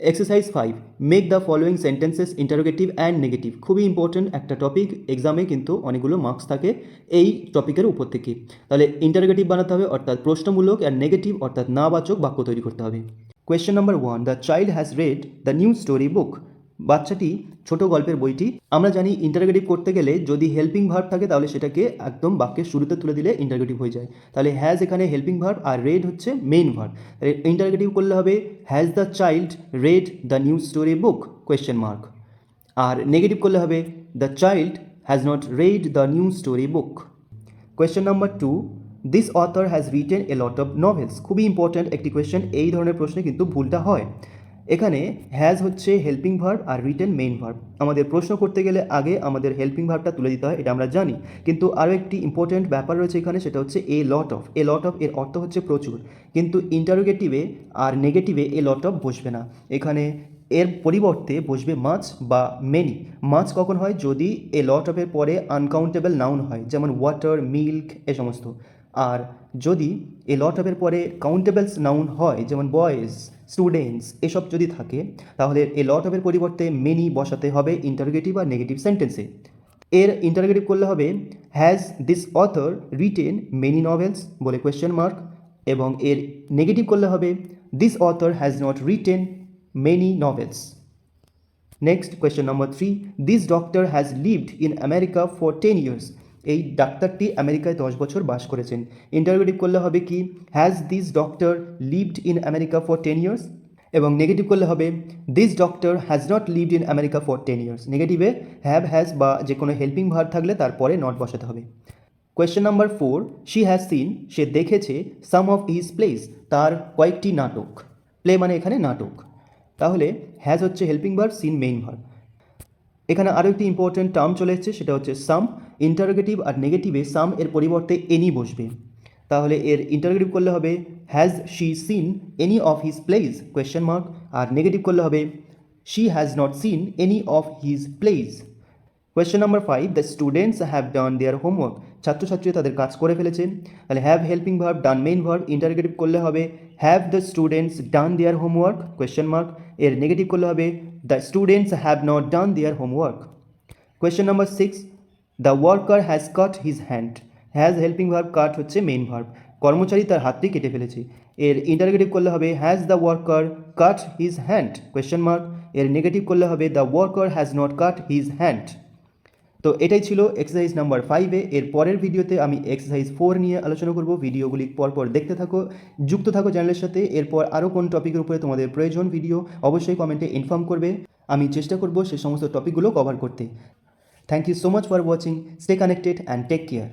Exercise 5, make the following sentences interrogative and negative. খুবই important একটা topic, এক্সামে কিন্তু অনেকগুলো মার্কস থাকে এই টপিকের উপর থেকে। তাহলে ইন্টারোগেটিভ বানাতে হবে, অর্থাৎ প্রশ্নমূলক, আর নেগেটিভ অর্থাৎ নাবাচক বাক্য তৈরি করতে হবে। Question number 1, the child has red the new story বুক। বাচ্চাটি ছোট গল্পের বইটি। আমরা জানি ইন্টারোগেটিভ করতে গেলে যদি হেল্পিং ভার্ব থাকে তাহলে সেটাকে একদম বাক্যের শুরুতে তুলে দিলে ইন্টারোগেটিভ হয়ে যায়। তাহলে হ্যাজ এখানে হেল্পিং ভার্ব আর রেড হচ্ছে মেইন ভার্ব। ইন্টারোগেটিভ করলে হবে has the child read the new story book question mark. আর নেগেটিভ করলে হবে the child has not read the new story book. Question number 2, this author has written a lot of novels. খুবই important একটি question, এই ধরনের প্রশ্নে কিন্তু ভুলটা হয়। এখানে হ্যাজ হচ্ছে হেল্পিং ভার্ব আর রিটেন মেইন ভার্ব। আমাদের প্রশ্ন করতে গেলে আগে আমাদের হেল্পিং ভার্বটা তুলে দিতে হয়, এটা আমরা জানি। কিন্তু আরও একটি ইম্পর্ট্যান্ট ব্যাপার রয়েছে এখানে, সেটা হচ্ছে এ lot of. A lot of এর অর্থ হচ্ছে প্রচুর, কিন্তু ইন্টারোগেটিভে আর নেগেটিভে এ লট অফ বসবে না। এখানে এর পরিবর্তে বসবে মাছ বা মেনি। মাছ কখন হয়? যদি এ লট অফের পরে আনকাউন্টেবল নাউন হয়, যেমন ওয়াটার, মিল্ক, এ সমস্ত। আর যদি এ লট অফের পরে কাউন্টেবলস নাউন হয়, যেমন বয়েজ, স্টুডেন্টস, এসব যদি থাকে, তাহলে এ লট অফের পরিবর্তে মেনি বসাতে হবে ইন্টারোগেটিভ আর নেগেটিভ সেন্টেন্সে। এর ইন্টারোগেটিভ করলে হবে has this author written many novels বলে কোয়েশ্চেন মার্ক, এবং এর নেগেটিভ করলে হবে this author has not written many novels. Next question number 3, this doctor has lived in America for 10 years. এই ডাক্তারটি আমেরিকায় 10 বছর বাস করেছেন। ইন্টারোগেটিভ করলে হবে কি has this doctor lived in America for 10 years, এবং নেগেটিভ করলে হবে this doctor has not lived in America for 10 years. নেগেটিভে হ্যাভ, হ্যাজ বা যে কোনো হেল্পিং ভার্ব থাকলে তারপরে নট বসাতে হবে। Question number 4, she has seen, সে দেখেছে, সাম অফ হিজ প্লেস, তার কয়েকটি নাটক। প্লে মানে এখানে নাটক। তাহলে হ্যাজ হচ্ছে helping verb, seen main verb. এখানে আরও একটি ইম্পর্টেন্ট টার্ম চলে এসেছে, সেটা হচ্ছে সাম। ইন্টারোগেটিভ আর নেগেটিভে সাম এর পরিবর্তে এনি বসবে। তাহলে এর ইন্টারোগেটিভ করলে হবে has she seen any of his place question mark, আর নেগেটিভ করলে হবে she has not seen any of his place. Question number 5, the students have done their homework. ছাত্রছাত্রী তাদের কাজ করে ফেলেছে। তাহলে have helping verb, done main verb, interrogative করলে হবে have the students done their homework question mark. এর negative করলে হবে the students have not done their homework. Question number 6, the worker has cut his hand. Has helping verb, cut হচ্ছে main verb. কর্মচারী তার হাতটি কেটে ফেলেছে। এর ইন্টারোগেটিভ করলে হবে has the worker cut his hand question mark. এর নেগেটিভ করলে হবে the worker has not cut his hand. তো এটাই ছিল এক্সারসাইজ নাম্বার 5-এ। এর পরের ভিডিওতে আমি এক্সারসাইজ 4 নিয়ে আলোচনা করব। ভিডিওগুলি পরপর দেখতে থাকো, যুক্ত থাকো চ্যানেলের সাথে। এরপর আরও কোন টপিকের উপরে তোমাদের প্রয়োজন ভিডিও অবশ্যই কমেন্টে ইনফর্ম করবে, আমি চেষ্টা করব সে সমস্ত টপিকগুলো কভার করতে। Thank you so much for watching, stay connected and take care.